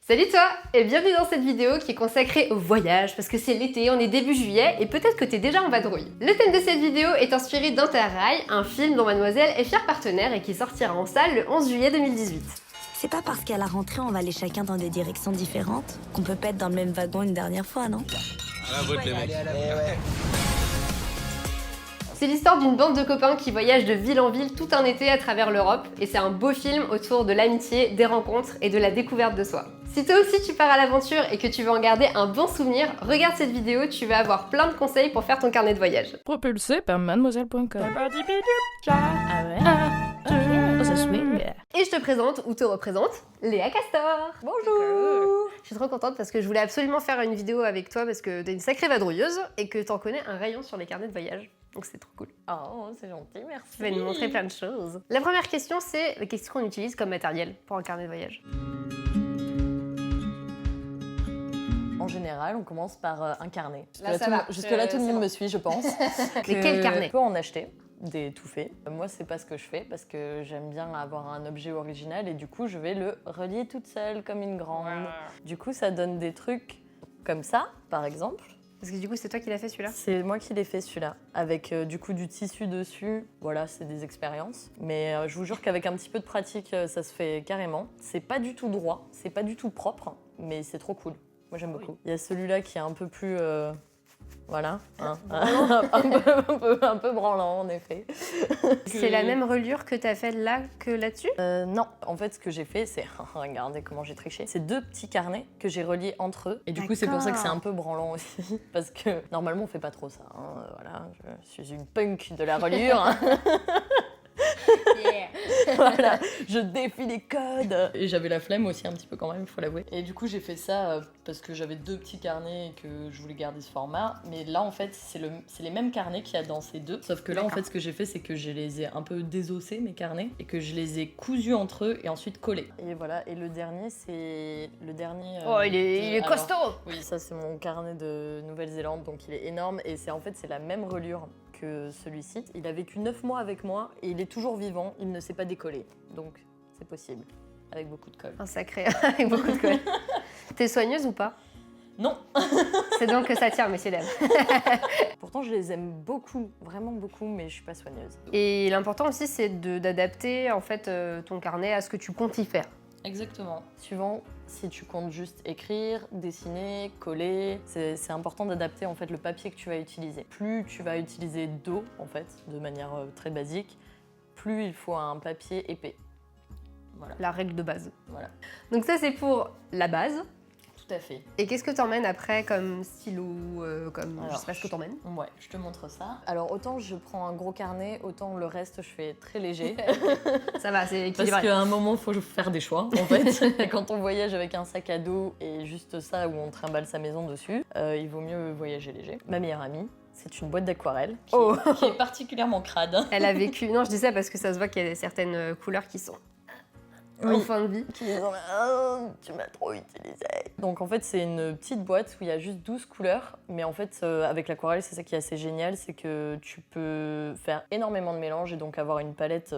Salut toi et bienvenue dans cette vidéo qui est consacrée au voyage parce que c'est l'été, on est début juillet et peut-être que t'es déjà en vadrouille. Le thème de cette vidéo est inspiré d'Interrail, un film dont Mademoiselle est fière partenaire et qui sortira en salle le 11 juillet 2018. C'est pas parce qu'à la rentrée on va aller chacun dans des directions différentes qu'on peut pas être dans le même wagon une dernière fois, non? À la vôtre les mecs. C'est l'histoire d'une bande de copains qui voyagent de ville en ville tout un été à travers l'Europe et c'est un beau film autour de l'amitié, des rencontres et de la découverte de soi. Si toi aussi tu pars à l'aventure et que tu veux en garder un bon souvenir, regarde cette vidéo, tu vas avoir plein de conseils pour faire ton carnet de voyage. Propulsé par mademoiselle.com. Ça swing. Et je te présente, ou te représente, Léa Castor. Bonjour. Je suis trop contente parce que je voulais absolument faire une vidéo avec toi parce que t'es une sacrée vadrouilleuse et que t'en connais un rayon sur les carnets de voyage. Donc c'est trop cool. Oh, c'est gentil, merci. Tu vas nous montrer plein de choses. La première question c'est, qu'est-ce qu'on utilise comme matériel pour un carnet de voyage? En général, on commence par un carnet. Là, ça va. Jusque-là, tout le c'est monde bon. me suit, je pense. Mais quel carnet? On peut en acheter des tout faits. Moi, c'est pas ce que je fais parce que j'aime bien avoir un objet original et du coup, je vais le relier toute seule comme une grande. Du coup, ça donne des trucs comme ça, par exemple. Parce que du coup c'est toi qui l'as fait celui-là? C'est moi qui l'ai fait celui-là, avec du coup du tissu dessus. Voilà, c'est des expériences. Mais je vous jure qu'avec un petit peu de pratique, ça se fait carrément. C'est pas du tout droit, c'est pas du tout propre, mais c'est trop cool. Moi j'aime beaucoup. Il y a celui-là qui est un peu plus... voilà, hein, un peu branlant en effet. C'est la même reliure que t'as fait là que là-dessus? Non, en fait ce que j'ai fait c'est, regardez comment j'ai triché, c'est deux petits carnets que j'ai reliés entre eux. Et du coup c'est pour ça que c'est un peu branlant aussi, parce que normalement on fait pas trop ça. Hein. Voilà, je suis une punk de la reliure. Voilà, je défie les codes. Et j'avais la flemme aussi un petit peu quand même, il faut l'avouer. Et du coup j'ai fait ça parce que j'avais deux petits carnets et que je voulais garder ce format. Mais là en fait c'est les mêmes carnets qu'il y a dans ces deux. Sauf que là en fait ce que j'ai fait c'est que je les ai un peu désossés mes carnets et que je les ai cousus entre eux et ensuite collés. Et voilà, et le dernier c'est le dernier... Oh il est alors, costaud! oui, ça c'est mon carnet de Nouvelle-Zélande, donc il est énorme et c'est la même reliure que celui-ci. Il a vécu 9 mois avec moi et il est toujours vivant, il ne s'est pas décollé. Donc c'est possible, avec beaucoup de colle. Un sacré, avec beaucoup de colle. T'es soigneuse ou pas? Non. C'est donc que ça tient, messieurs dames. Pourtant je les aime beaucoup, vraiment beaucoup, mais je suis pas soigneuse. Et l'important aussi c'est d'adapter en fait ton carnet à ce que tu comptes y faire. Exactement. Suivant si tu comptes juste écrire, dessiner, coller, c'est important d'adapter en fait le papier que tu vas utiliser. Plus tu vas utiliser d'eau en fait, de manière très basique, plus il faut un papier épais. Voilà. La règle de base. Voilà. Donc ça c'est pour la base. Tout à fait. Et qu'est-ce que t'emmènes après comme stylo, comme Alors, je sais pas ce que t'emmènes? Ouais, je te montre ça. Alors autant je prends un gros carnet, autant le reste je fais très léger. Ça va, c'est Parce équilibré. qu'à un moment, il faut faire des choix, en fait. Et quand on voyage avec un sac à dos et juste ça, où on trimballe sa maison dessus, il vaut mieux voyager léger. Ma meilleure amie, c'est une boîte d'aquarelle qui est particulièrement crade. Elle a vécu... Non, je dis ça parce que ça se voit qu'il y a certaines couleurs qui sont en fin de vie. Qui disent oh, tu m'as trop utilisé. Donc en fait, c'est une petite boîte où il y a juste 12 couleurs. Mais en fait, avec l'aquarelle, c'est ça qui est assez génial, c'est que tu peux faire énormément de mélanges et donc avoir une palette...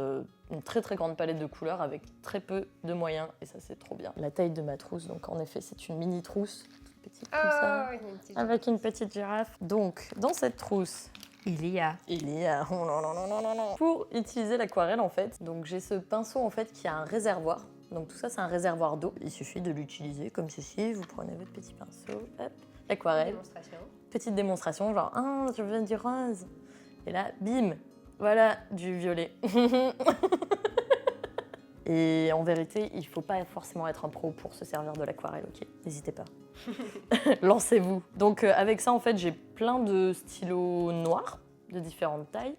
une très très grande palette de couleurs avec très peu de moyens et ça c'est trop bien. La taille de ma trousse, donc en effet c'est une mini trousse, toute petite comme ça, avec une petite girafe. Donc dans cette trousse, il y a oh non, non, non, non, non, non. Pour utiliser l'aquarelle en fait, donc j'ai ce pinceau en fait qui a un réservoir. Donc tout ça c'est un réservoir d'eau. Il suffit de l'utiliser comme ceci, vous prenez votre petit pinceau, hop, l'aquarelle, petite démonstration genre ah je veux du rose et là bim. Voilà, du violet. Et en vérité, il faut pas forcément être un pro pour se servir de l'aquarelle, ok? N'hésitez pas. Lancez-vous. Donc avec ça, en fait, j'ai plein de stylos noirs de différentes tailles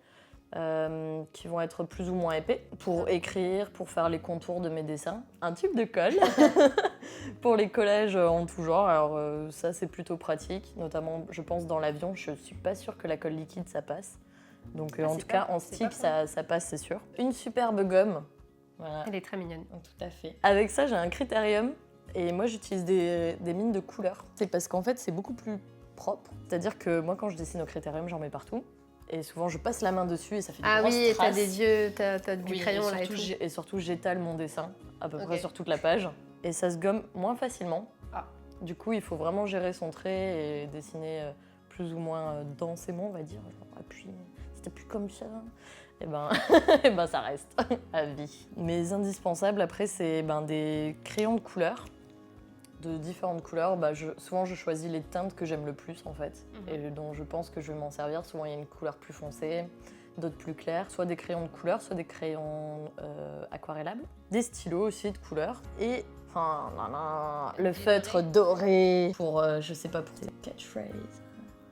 qui vont être plus ou moins épais pour écrire, pour faire les contours de mes dessins. Un tube de colle pour les collages en tout genre. Alors ça, c'est plutôt pratique, notamment, je pense, dans l'avion. Je suis pas sûre que la colle liquide, ça passe. Donc en tout cas, en stick, ça passe, c'est sûr. Une superbe gomme. Voilà. Elle est très mignonne. Tout à fait. Avec ça, j'ai un critérium et moi, j'utilise des mines de couleurs. C'est parce qu'en fait, c'est beaucoup plus propre. C'est-à-dire que moi, quand je dessine au critérium, j'en mets partout. Et souvent, je passe la main dessus et ça fait des grosses oui, traces. t'as des yeux, t'as du Oui, crayon là et tout. Et surtout, j'étale mon dessin à peu Ok. près sur toute la page. et ça se gomme moins facilement. Ah. Du coup, il faut vraiment gérer son trait et dessiner plus ou moins densément, on va dire. Genre, puis, si t'es plus comme ça, et ben, et ben ça reste à vie. Mes indispensables, après, c'est des crayons de couleur, de différentes couleurs. Souvent, je choisis les teintes que j'aime le plus, en fait, et dont je pense que je vais m'en servir. Souvent, il y a une couleur plus foncée, d'autres plus clairs, soit des crayons de couleur, soit des crayons aquarellables. Des stylos aussi de couleur, et le feutre doré pour, je sais pas, pour tes catchphrases,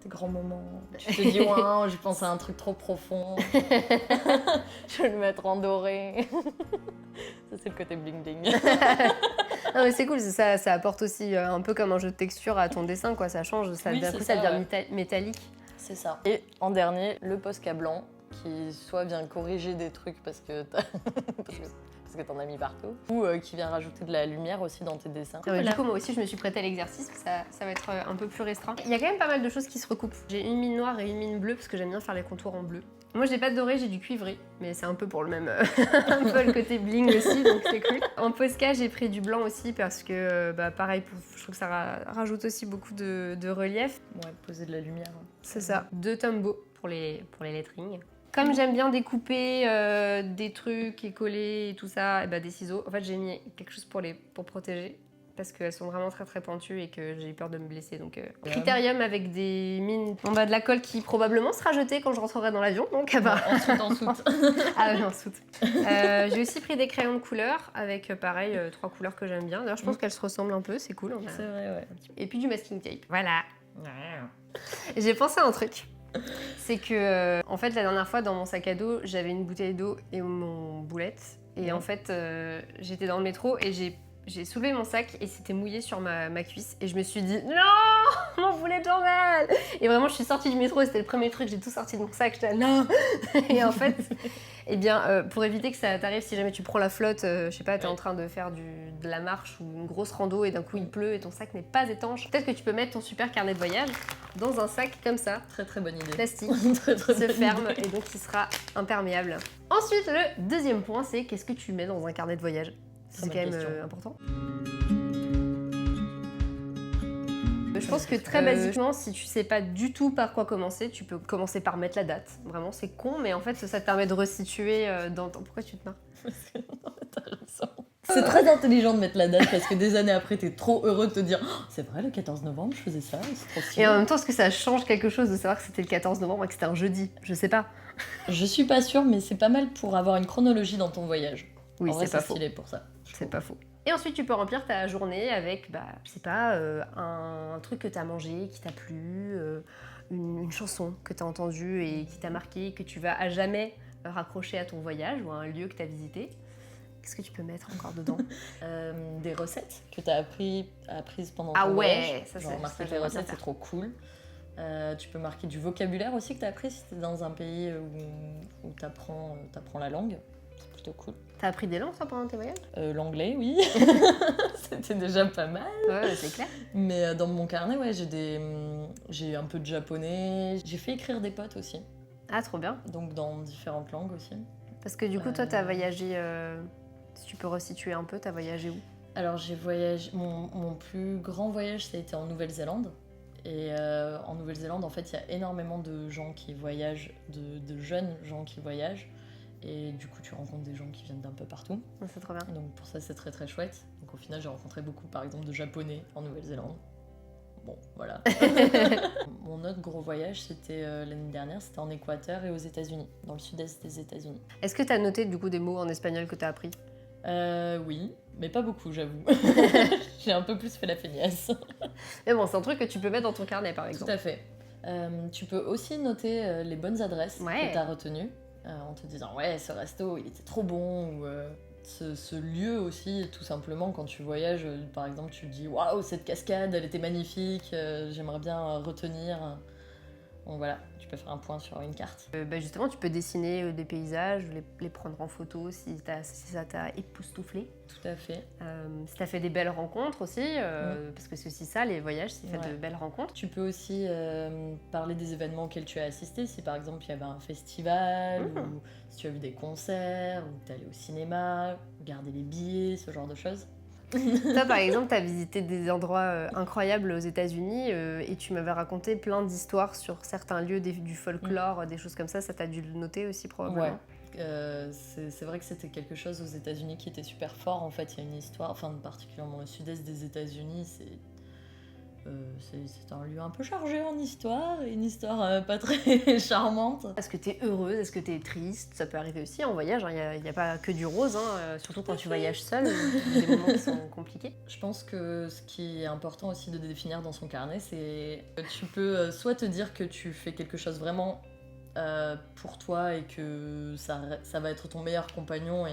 tes grands moments. Tu te dis, ouais, je pense à un truc trop profond. Je vais le mettre en doré. Ça, c'est le côté bling bling. Non, mais c'est cool, ça apporte aussi un peu comme un jeu de texture à ton dessin, quoi. Ça change, ça, Oui, d'un coup, ça devient métallique. C'est ça. Et en dernier, le Posca blanc, qui soit vient corriger des trucs parce que t'en as mis partout, ou qui vient rajouter de la lumière aussi dans tes dessins. Du coup, moi aussi, je me suis prêtée à l'exercice, ça va être un peu plus restreint. Il y a quand même pas mal de choses qui se recoupent. J'ai une mine noire et une mine bleue parce que j'aime bien faire les contours en bleu. Moi, j'ai pas de doré, j'ai du cuivré, mais c'est un peu pour le même, un peu le côté bling aussi, donc c'est cool. En Posca, j'ai pris du blanc aussi parce que, pareil, je trouve que ça rajoute aussi beaucoup de relief. Ouais, poser de la lumière. C'est ça. 2 Tombow pour les lettrings. Comme j'aime bien découper des trucs et coller et tout ça, et des ciseaux. En fait, j'ai mis quelque chose pour protéger parce qu'elles sont vraiment très très pointues et que j'ai eu peur de me blesser. Donc, Critérium avec des mines, de la colle qui probablement sera jetée quand je rentrerai dans l'avion. Donc, En soute. Ah oui, en soute. J'ai aussi pris des crayons de couleur avec, pareil, 3 couleurs que j'aime bien. D'ailleurs, je pense qu'elles se ressemblent un peu, c'est cool. C'est vrai, ouais. Et puis du masking tape. Voilà. J'ai pensé à un truc. C'est que, en fait, la dernière fois, dans mon sac à dos, j'avais une bouteille d'eau et mon boulette. Et en fait, j'étais dans le métro et j'ai soulevé mon sac et c'était mouillé sur ma cuisse. Et je me suis dit, non, mon boulet de journal. Et vraiment, je suis sortie du métro et c'était le premier truc, j'ai tout sorti de mon sac. J'étais là, non. Et en fait, pour éviter que ça t'arrive, si jamais tu prends la flotte, je sais pas, t'es en train de faire de la marche ou une grosse rando et d'un coup il pleut et ton sac n'est pas étanche, peut-être que tu peux mettre ton super carnet de voyage dans un sac comme ça. Très très bonne idée. Plastique, très, très qui se bonne ferme idée. et donc il sera imperméable. Ensuite, le deuxième point, c'est qu'est-ce que tu mets dans un carnet de voyage? C'est quand bonne même question. important. Je pense que très basiquement, si tu sais pas du tout par quoi commencer, tu peux commencer par mettre la date. Vraiment, c'est con, mais en fait, ça te permet de resituer dans ton... Pourquoi tu te marres? T'as raison. C'est très intelligent de mettre la date parce que des années après, t'es trop heureux de te dire oh, c'est vrai, le 14 novembre, je faisais ça, c'est trop stylé. Et en même temps, est-ce que ça change quelque chose de savoir que c'était le 14 novembre et que c'était un jeudi? Je sais pas. Je suis pas sûre, mais c'est pas mal pour avoir une chronologie dans ton voyage. Oui, en vrai, c'est pas faux. stylé pour ça. C'est pas faux. Et ensuite, tu peux remplir ta journée avec, je sais pas, un truc que t'as mangé, qui t'a plu, une chanson que t'as entendue et qui t'a marqué, que tu vas à jamais raccrocher à ton voyage ou à un lieu que t'as visité. Qu'est-ce que tu peux mettre encore dedans? Des recettes que t'as apprises pendant Ah ton ouais, voyage. ça Genre c'est marquer ça, tes j'aimerais bien recettes, c'est faire. trop cool. Tu peux marquer du vocabulaire aussi que t'as appris si t'es dans un pays où t'apprends la langue. C'est plutôt cool. T'as appris des langues, ça, pendant tes voyages? L'anglais, oui. C'était déjà pas mal. Ouais, c'est clair. Mais dans mon carnet, ouais, j'ai un peu de japonais. J'ai fait écrire des potes aussi. Ah, trop bien. Donc dans différentes langues aussi. Parce que du coup, toi, t'as voyagé... si tu peux resituer un peu, t'as voyagé où? Alors j'ai voyagé... Mon plus grand voyage, ça a été en Nouvelle-Zélande. Et en Nouvelle-Zélande, en fait, il y a énormément de gens qui voyagent, de jeunes gens qui voyagent. Et du coup, tu rencontres des gens qui viennent d'un peu partout. C'est trop bien. Donc pour ça, c'est très très chouette. Donc au final, j'ai rencontré beaucoup, par exemple, de Japonais en Nouvelle-Zélande. Bon, voilà. Mon autre gros voyage, c'était l'année dernière, c'était en Équateur et aux États-Unis, dans le sud-est des États-Unis. Est-ce que t'as noté, du coup, des mots en espagnol que t'as appris? Oui, mais pas beaucoup, j'avoue. J'ai un peu plus fait la feignasse. Mais bon, c'est un truc que tu peux mettre dans ton carnet, par exemple. Tout à fait. Tu peux aussi noter les bonnes adresses Ouais. que tu as retenues, en te disant « Ouais, ce resto, il était trop bon » ou ce lieu aussi, tout simplement, quand tu voyages, par exemple, tu te dis « Waouh, cette cascade, elle était magnifique, j'aimerais bien retenir ». Donc voilà, tu peux faire un point sur une carte. Justement, tu peux dessiner des paysages, les prendre en photo si ça t'a époustouflé. Tout à fait. Si t'as fait des belles rencontres aussi, parce que c'est aussi ça, les voyages, c'est faire de belles rencontres. Tu peux aussi parler des événements auxquels tu as assisté, si par exemple il y avait un festival, ou si tu as vu des concerts, ou que tu es allé au cinéma, garder les billets, ce genre de choses. Toi, par exemple, t'as visité des endroits incroyables aux États-Unis et tu m'avais raconté plein d'histoires sur certains lieux du folklore, des choses comme ça. Ça t'a dû le noter aussi probablement. Ouais. C'est vrai que c'était quelque chose aux États-Unis qui était super fort. En fait, il y a une histoire, enfin particulièrement le sud-est des États-Unis, c'est un lieu un peu chargé en histoire, et une histoire pas très charmante. Est-ce que t'es heureuse? Est-ce que t'es triste? Ça peut arriver aussi en voyage, il n'y a pas que du rose, surtout quand tu voyages seul, il y a des moments qui sont compliqués. Je pense que ce qui est important aussi de définir dans son carnet, c'est que tu peux soit te dire que tu fais quelque chose vraiment pour toi et que ça va être ton meilleur compagnon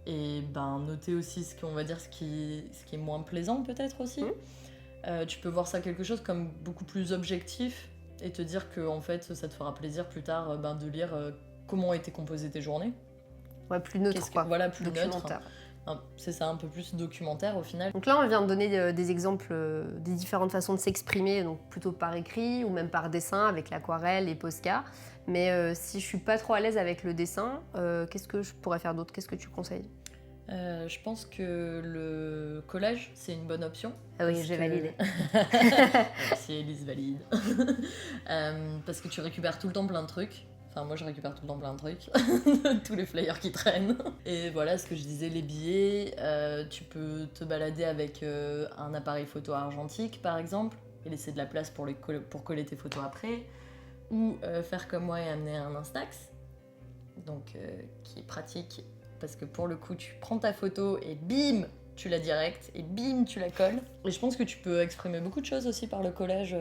et ben, noter aussi ce qu'on va dire ce qui est moins plaisant peut-être aussi. Tu peux voir ça quelque chose comme beaucoup plus objectif et te dire que en fait ça te fera plaisir plus tard de lire comment ont été composées tes journées. Ouais, plus neutre quoi. Voilà, plus documentaire. Neutre. C'est ça, un peu plus documentaire au final. Donc là, on vient de donner des exemples des différentes façons de s'exprimer, donc plutôt par écrit ou même par dessin avec l'aquarelle et Posca. Mais si je suis pas trop à l'aise avec le dessin, qu'est-ce que je pourrais faire d'autre? Qu'est-ce que tu conseilles? Je pense que le collage, c'est une bonne option. Ah oui, j'ai validé. Si Elise valide. Parce que tu récupères tout le temps plein de trucs. Enfin, moi, je récupère tout le temps plein de trucs. Tous les flyers qui traînent. Et voilà, ce que je disais, les billets. Tu peux te balader avec un appareil photo argentique, par exemple, et laisser de la place pour coller tes photos après. Ou faire comme moi et amener un Instax. Donc, qui est pratique. Parce que pour le coup, tu prends ta photo et bim, tu la directes et bim, tu la colles. Et je pense que tu peux exprimer beaucoup de choses aussi par le collage.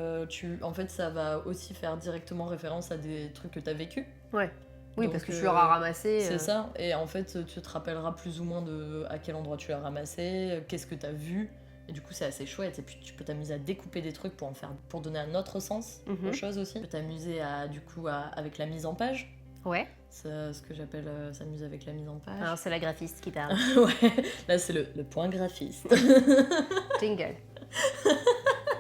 En fait, ça va aussi faire directement référence à des trucs que tu as vécu. Ouais. Oui, Donc, parce que tu l'auras ramassé. C'est ça. Et en fait, tu te rappelleras plus ou moins à quel endroit tu l'as ramassé, qu'est-ce que tu as vu. Et du coup, c'est assez chouette. Et puis, tu peux t'amuser à découper des trucs pour donner un autre sens aux choses aussi. Tu peux t'amuser avec la mise en page. Ouais. C'est ce que j'appelle s'amuser avec la mise en page. Alors, c'est la graphiste qui parle. Ouais, là c'est le point graphiste. Jingle.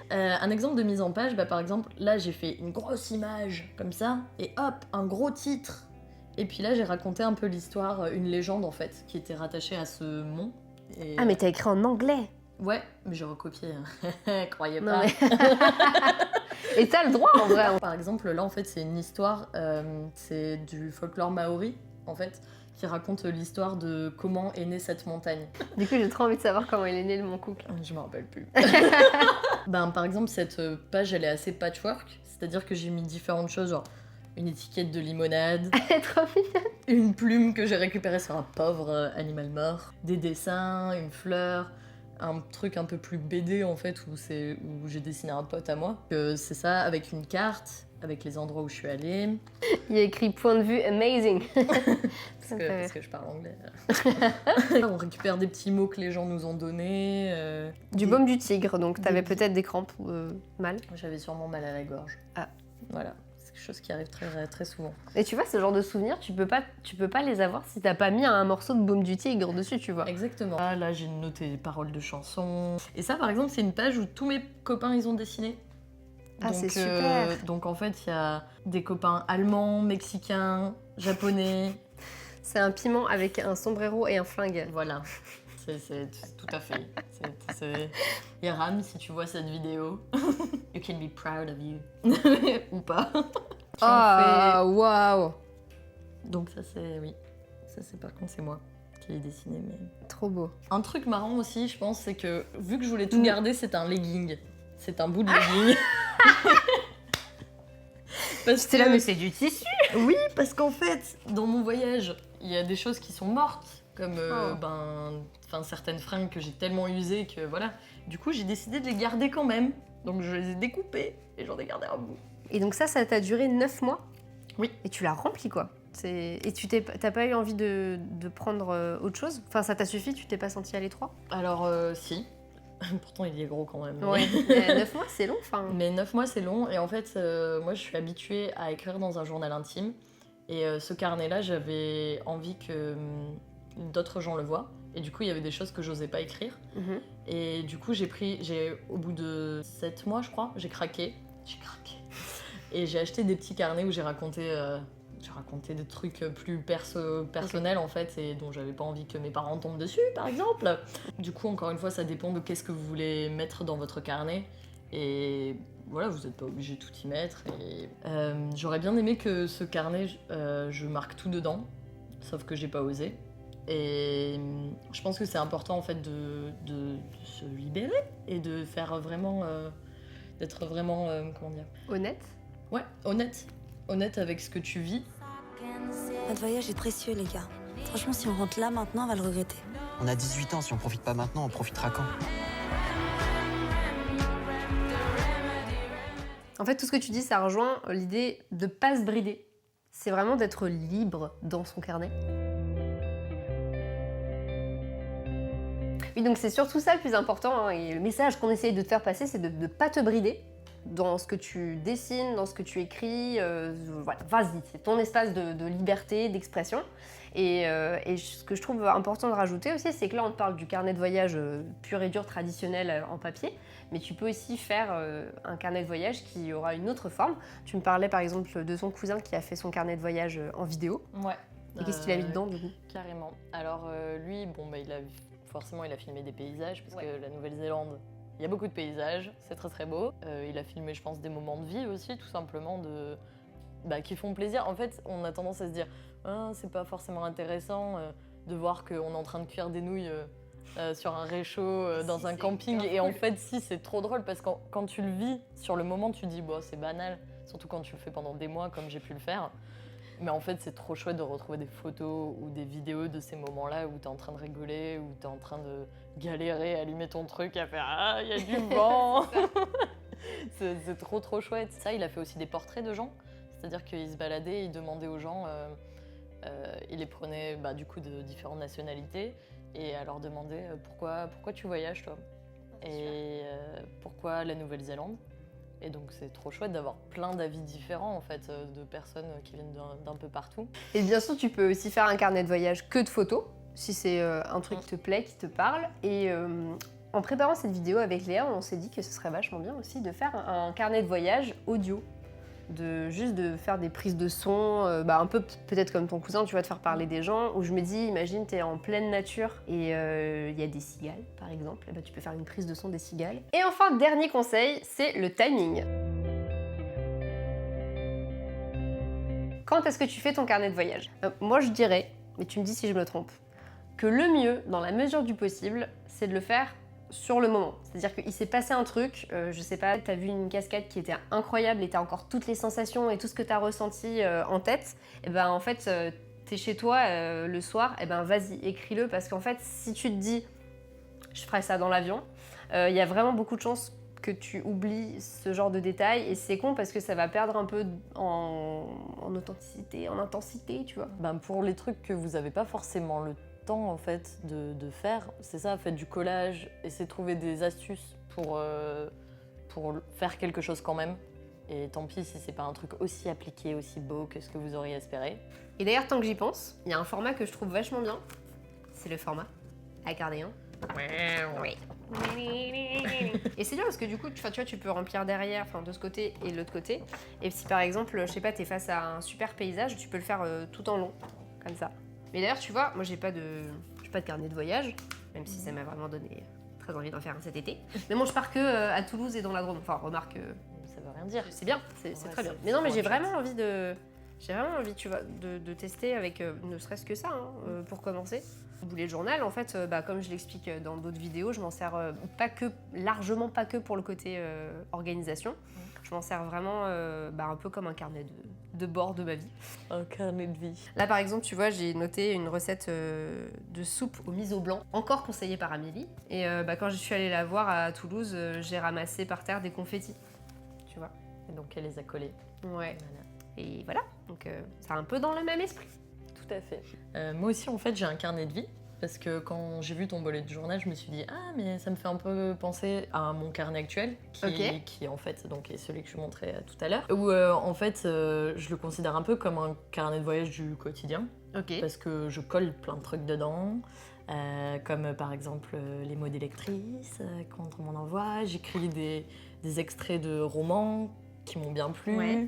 Un exemple de mise en page, par exemple, là j'ai fait une grosse image comme ça, et hop, un gros titre. Et puis là j'ai raconté un peu l'histoire, une légende en fait, qui était rattachée à ce mont. Et, Ah, mais t'as écrit en anglais. Ouais, mais j'ai recopié. Croyez Non, pas. mais... Et t'as le droit en vrai. Par exemple, là en fait c'est une histoire, c'est du folklore maori en fait, qui raconte l'histoire de comment est née cette montagne. Du coup, j'ai trop envie de savoir comment il est né le Mont Cook. Je me rappelle plus. Par exemple, cette page elle est assez patchwork, c'est-à-dire que j'ai mis différentes choses, genre une étiquette de limonade, Elle est trop mignonne. une plume que j'ai récupérée sur un pauvre animal mort, des dessins, une fleur. Un truc un peu plus BD en fait où j'ai dessiné un pote à moi. C'est ça, avec une carte, avec les endroits où je suis allée. Il y a écrit point de vue amazing. parce que je parle anglais. On récupère des petits mots que les gens nous ont donnés. Du baume du tigre, donc t'avais peut-être des crampes mal. J'avais sûrement mal à la gorge. Ah. Voilà, c'est quelque chose qui arrive très, très souvent. Et tu vois, ce genre de souvenirs, tu peux pas les avoir si t'as pas mis un morceau de baume du tigre dessus, tu vois. Exactement. Ah, là, j'ai noté des paroles de chansons. Et ça, par exemple, c'est une page où tous mes copains, ils ont dessiné. Ah, donc, c'est super. Donc, en fait, il y a des copains allemands, mexicains, japonais. C'est un piment avec un sombrero et un flingue. Voilà. C'est tout à fait. Iram, si tu vois cette vidéo, you can be proud of you. Ou pas. Ah, waouh. Donc ça c'est, oui. Ça c'est par contre c'est moi qui l'ai dessiné. Mais... Trop beau. Un truc marrant aussi, je pense, c'est que vu que je voulais tout garder, c'est un legging. C'est un bout de legging. C'était là, mais c'est du tissu. Oui, parce qu'en fait, dans mon voyage, il y a des choses qui sont mortes, comme certaines fringues que j'ai tellement usées que voilà. Du coup, j'ai décidé de les garder quand même. Donc je les ai découpées et j'en ai gardé un bout. Et donc ça t'a duré 9 mois? Oui. Et tu l'as rempli quoi. Et t'as pas eu envie de prendre autre chose? Enfin, ça t'a suffi, tu t'es pas senti à l'étroit? Alors si. Pourtant, il est gros quand même. Ouais, 9 mois, c'est long, enfin. Mais 9 mois, c'est long. Et en fait, moi, je suis habituée à écrire dans un journal intime. Et ce carnet-là, j'avais envie que d'autres gens le voient. Et du coup, il y avait des choses que j'osais pas écrire. Et du coup, au bout de 7 mois, je crois, j'ai craqué. Et j'ai acheté des petits carnets où j'ai raconté je racontais des trucs plus personnels en fait et dont j'avais pas envie que mes parents tombent dessus par exemple. Du coup encore une fois ça dépend de qu'est-ce que vous voulez mettre dans votre carnet et voilà vous n'êtes pas obligé de tout y mettre. Et, j'aurais bien aimé que ce carnet je marque tout dedans sauf que j'ai pas osé. Et je pense que c'est important en fait de se libérer et de faire vraiment d'être vraiment comment dire Honnête. Ouais, honnête avec ce que tu vis. Notre voyage est précieux, les gars. Franchement, si on rentre là maintenant, on va le regretter. On a 18 ans, si on profite pas maintenant, on profitera quand? En fait, tout ce que tu dis, ça rejoint l'idée de pas se brider. C'est vraiment d'être libre dans son carnet. Oui, donc c'est surtout ça le plus important, hein, et le message qu'on essaye de te faire passer, c'est de ne pas te brider dans ce que tu dessines, dans ce que tu écris. Voilà, vas-y, c'est ton espace de liberté, d'expression. Et ce que je trouve important de rajouter aussi, c'est que là, on te parle du carnet de voyage pur et dur, traditionnel en papier, mais tu peux aussi faire un carnet de voyage qui aura une autre forme. Tu me parlais par exemple de son cousin qui a fait son carnet de voyage en vidéo. Ouais. Et qu'est-ce qu'il a mis dedans du coup? Carrément. Alors lui, bon, bah, forcément, il a filmé des paysages, parce que la Nouvelle-Zélande, il y a beaucoup de paysages, c'est très très beau. Il a filmé, je pense, des moments de vie aussi, tout simplement, qui font plaisir. En fait, on a tendance à se dire, ah, c'est pas forcément intéressant de voir qu'on est en train de cuire des nouilles sur un réchaud dans un camping. Et en fait, si, c'est trop drôle, parce que quand tu le vis, sur le moment, tu te dis, bon, c'est banal, surtout quand tu le fais pendant des mois, comme j'ai pu le faire. Mais en fait, c'est trop chouette de retrouver des photos ou des vidéos de ces moments-là où t'es en train de rigoler, où t'es en train de galérer, allumer ton truc, à faire « Ah, il y a du vent !» C'est trop trop chouette. Ça, il a fait aussi des portraits de gens. C'est-à-dire qu'il se baladait, il demandait aux gens, il les prenait du coup de différentes nationalités et à leur demandait pourquoi tu voyages toi ? Et pourquoi la Nouvelle-Zélande ? Et donc c'est trop chouette d'avoir plein d'avis différents en fait, de personnes qui viennent d'un peu partout. Et bien sûr, tu peux aussi faire un carnet de voyage que de photos, si c'est un truc qui te plaît, qui te parle. Et en préparant cette vidéo avec Léa, on s'est dit que ce serait vachement bien aussi de faire un carnet de voyage audio. Juste de faire des prises de son, un peu peut-être comme ton cousin, tu vas te faire parler des gens, où je me dis, imagine, t'es en pleine nature et il y a des cigales, par exemple, et tu peux faire une prise de son des cigales. Et enfin, dernier conseil, c'est le timing. Quand est-ce que tu fais ton carnet de voyage ? Moi, je dirais, mais tu me dis si je me trompe, que le mieux, dans la mesure du possible, c'est de le faire sur le moment. C'est-à-dire qu'il s'est passé un truc, je sais pas, t'as vu une cascade qui était incroyable et t'as encore toutes les sensations et tout ce que t'as ressenti en tête, et ben en fait, t'es chez toi le soir, et ben vas-y, écris-le, parce qu'en fait, si tu te dis, je ferai ça dans l'avion, il y a vraiment beaucoup de chances que tu oublies ce genre de détails, et c'est con parce que ça va perdre un peu en authenticité, en intensité, tu vois. Pour les trucs que vous avez pas forcément le temps en fait de faire, c'est ça, faites du collage, essayez de trouver des astuces pour faire quelque chose quand même. Et tant pis si c'est pas un truc aussi appliqué, aussi beau que ce que vous auriez espéré. Et d'ailleurs, tant que j'y pense, il y a un format que je trouve vachement bien, c'est le format accordéon. Oui. Et c'est bien parce que du coup, tu vois, tu peux remplir derrière, de ce côté et de l'autre côté. Et si par exemple, je sais pas, t'es face à un super paysage, tu peux le faire tout en long, comme ça. Mais d'ailleurs, tu vois, moi j'ai pas de carnet de voyage, même si ça m'a vraiment donné très envie d'en faire un cet été. Mais bon, je pars que à Toulouse et dans la Drôme. Enfin, remarque, ça veut rien dire. C'est bien, c'est très bien. Mais non, mais j'ai vraiment envie, tu vois, de tester avec ne serait-ce que ça, pour commencer. Boulet journal, en fait, comme je l'explique dans d'autres vidéos, je m'en sers largement pas que pour le côté organisation. Je m'en sers vraiment un peu comme un carnet de bord de ma vie. Un carnet de vie. Là, par exemple, tu vois, j'ai noté une recette de soupe au miso blanc, encore conseillée par Amélie. Et quand je suis allée la voir à Toulouse, j'ai ramassé par terre des confettis, tu vois. Et donc, elle les a collés. Ouais. Voilà. Et voilà, donc c'est un peu dans le même esprit. Tout à fait. Moi aussi, en fait, j'ai un carnet de vie. Parce que quand j'ai vu ton bullet journal, je me suis dit « Ah, mais ça me fait un peu penser à mon carnet actuel, qui en fait donc, est celui que je montrais tout à l'heure. Où en fait, je le considère un peu comme un carnet de voyage du quotidien. Parce que je colle plein de trucs dedans. Comme par exemple les mots d'électrice, quand on m'en envoie. J'écris des extraits de romans qui m'ont bien plu. Ouais.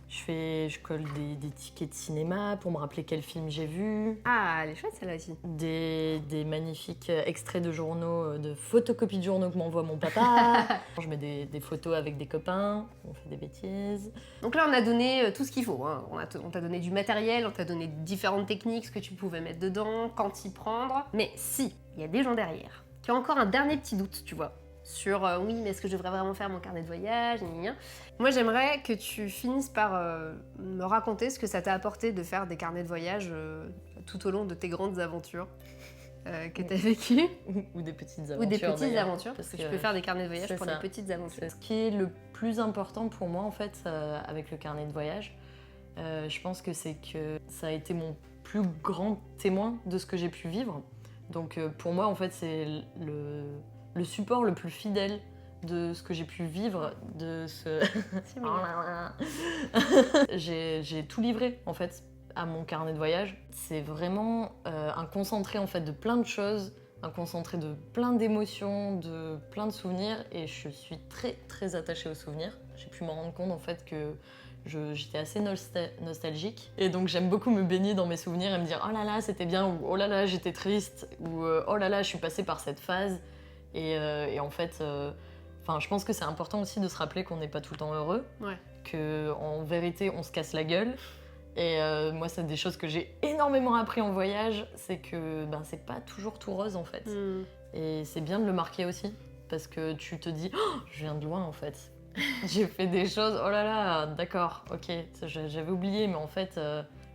Je colle des tickets de cinéma pour me rappeler quel film j'ai vu. Ah, elle est chouette celle-là aussi. Des magnifiques extraits de journaux, de photocopies de journaux que m'envoie mon papa. Je mets des photos avec des copains, on fait des bêtises. Donc là, on a donné tout ce qu'il faut. Hein. On t'a donné du matériel, on t'a donné différentes techniques, ce que tu pouvais mettre dedans, quand y prendre. Mais si, il y a des gens derrière qui ont encore un dernier petit doute, tu vois, sur oui, mais est-ce que je devrais vraiment faire mon carnet de voyage, gna, gna. Moi, j'aimerais que tu finisses par me raconter ce que ça t'a apporté de faire des carnets de voyage tout au long de tes grandes aventures que t'as vécues. Ou des petites aventures. Ou des petites d'ailleurs. aventures, parce que tu peux faire des carnets de voyage c'est pour ça. des petites aventures. Ce qui est le plus important pour moi, en fait, avec le carnet de voyage, je pense que c'est que ça a été mon plus grand témoin de ce que j'ai pu vivre. Donc pour moi, en fait, c'est le support le plus fidèle de ce que j'ai pu vivre, de ce... j'ai tout livré, en fait, à mon carnet de voyage. C'est vraiment un concentré, en fait, de plein de choses, un concentré de plein d'émotions, de plein de souvenirs, et je suis très, très attachée aux souvenirs. J'ai pu m'en rendre compte, en fait, que j'étais assez nostalgique, et donc j'aime beaucoup me baigner dans mes souvenirs et me dire « Oh là là, c'était bien » ou « Oh là là, j'étais triste » ou « Oh là là, je suis passée par cette phase ». Et en fait, je pense que c'est important aussi de se rappeler qu'on n'est pas tout le temps heureux, qu'en vérité, on se casse la gueule. Et moi, c'est des choses que j'ai énormément appris en voyage, c'est que c'est pas toujours tout rose, en fait. Et c'est bien de le marquer aussi, parce que tu te dis oh, « Je viens de loin, en fait ». J'ai fait des choses, oh là là, d'accord, ok, j'avais oublié, mais en fait,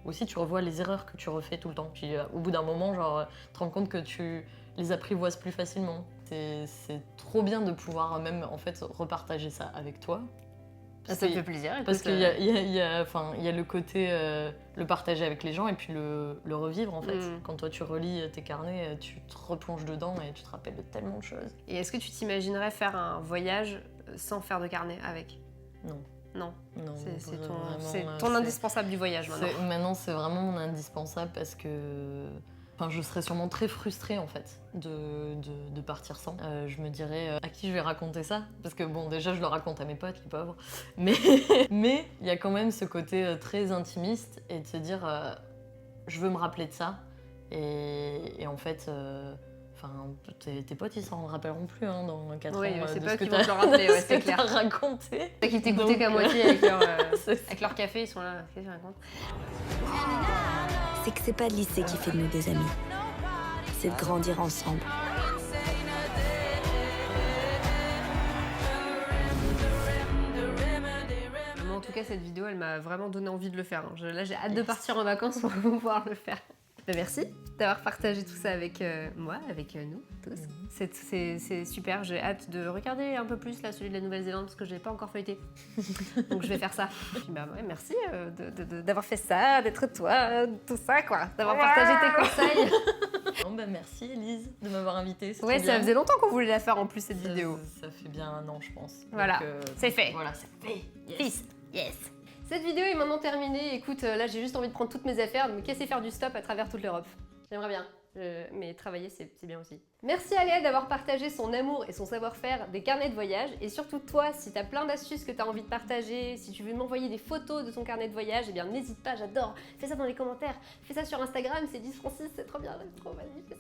aussi tu revois les erreurs que tu refais tout le temps. Puis au bout d'un moment, genre, tu te rends compte que tu les apprivoises plus facilement. C'est trop bien de pouvoir même, en fait, repartager ça avec toi. Ça me fait plaisir. Écoute, Parce qu'il y a le côté, le partager avec les gens et puis le revivre, en fait. Quand toi, tu relis tes carnets, tu te replonges dedans et tu te rappelles de tellement de choses. Et est-ce que tu t'imaginerais faire un voyage sans faire de carnet avec? Non. Non. Non, C'est ton indispensable du voyage maintenant. Maintenant, c'est vraiment mon indispensable parce que je serais sûrement très frustrée en fait de partir sans. Je me dirais à qui je vais raconter ça? Parce que bon, déjà, je le raconte à mes potes, les pauvres. Mais il y a quand même ce côté très intimiste et de se dire je veux me rappeler de ça. Et en fait... tes potes, ils s'en rappelleront plus dans 4 ans. Oui, c'est de pas ce que qu'ils vont te le rappeler, ouais, c'est clair. raconté. C'est qu'ils t'écoutaient qu'à moitié avec leur café, ils sont là, qu'est-ce que je raconte? C'est que c'est pas le lycée qui fait de nous des amis. C'est de grandir ensemble. Moi, en tout cas, cette vidéo, elle m'a vraiment donné envie de le faire. Là, j'ai hâte de partir en vacances pour pouvoir le faire. Merci d'avoir partagé tout ça avec moi, avec nous tous. C'est super, j'ai hâte de regarder un peu plus là, celui de la Nouvelle-Zélande parce que je l'ai pas encore feuilleté. Donc je vais faire ça. Puis, merci d'avoir fait ça, d'être toi, tout ça quoi, d'avoir partagé tes conseils. Merci Elise de m'avoir invitée. Ouais, ça faisait longtemps qu'on voulait la faire en plus cette vidéo. Ça fait bien 1 an je pense. Voilà, c'est fait. Voilà, c'est fait. Yes. Yes. Cette vidéo est maintenant terminée. Écoute, là j'ai juste envie de prendre toutes mes affaires, de me casser faire du stop à travers toute l'Europe. J'aimerais bien, mais travailler c'est bien aussi. Merci à Léa d'avoir partagé son amour et son savoir-faire des carnets de voyage. Et surtout toi, si t'as plein d'astuces que t'as envie de partager, si tu veux m'envoyer des photos de ton carnet de voyage, eh bien n'hésite pas, j'adore. Fais ça dans les commentaires, fais ça sur Instagram, c'est 10Francis, c'est trop bien, c'est trop vas-y, fais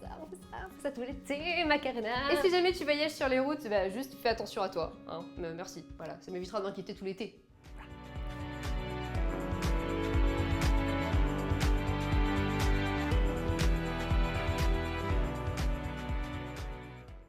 ça tout l'été, Macarena. Et si jamais tu voyages sur les routes, juste fais attention à toi, hein. Merci, voilà, ça m'évitera de m'inquiéter tout l'été.